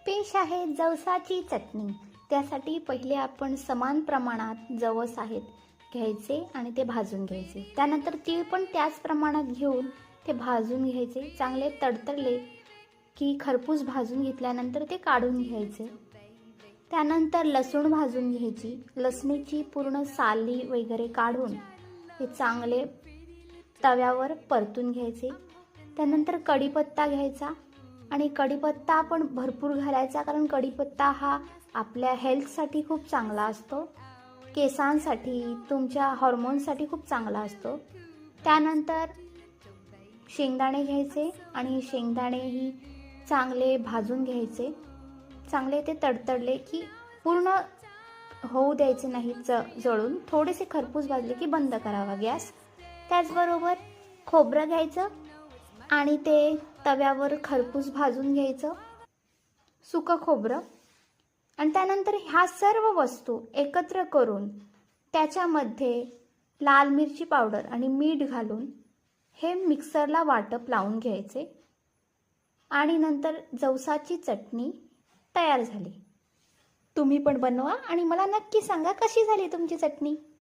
पेश आहे जवसाची चटणी। त्यासाठी पहिले आपण समान प्रमाणात जवस आहेत घ्यायचे आणि ते भाजून घ्यायचे। त्यानंतर तीळ पण त्याच प्रमाणात घेऊन ते भाजून घ्यायचे। चांगले तडतडले की खरपूस भाजून घेतल्यानंतर ते काढून घ्यायचे। त्यानंतर लसूण भाजून घ्यायची। लसणीची पूर्ण साली वगैरे काढून हे चांगले तव्यावर परतून घ्यायचे। त्यानंतर कढीपत्ता घ्यायचा आणि कढीपत्ता आपण भरपूर घालायचा, कारण कढीपत्ता हा आपल्या हेल्थसाठी खूप चांगला असतो, केसांसाठी, तुमच्या हार्मोन्ससाठी खूप चांगला असतो। त्यानंतर शेंगदाणे घ्यायचे आणि शेंगदाणेही चांगले भाजून घ्यायचे। चांगले ते तडतडले की पूर्ण होऊ द्यायचे नाही, जळून थोडेसे खरपूस भाजले की बंद करावा गॅस। त्याचबरोबर खोबरं घ्यायचं आणि ते तव्यावर खरपूस भाजून घ्यायचं, सुकं खोबरं। आणि त्यानंतर ह्या सर्व वस्तू एकत्र करून त्याच्यामध्ये लाल मिरची पावडर आणि मीठ घालून हे मिक्सरला वाटप लावून घ्यायचे आणि नंतर जवसाची चटणी तयार झाली। तुम्ही पण बनवा आणि मला नक्की सांगा कशी झाली तुमची चटणी।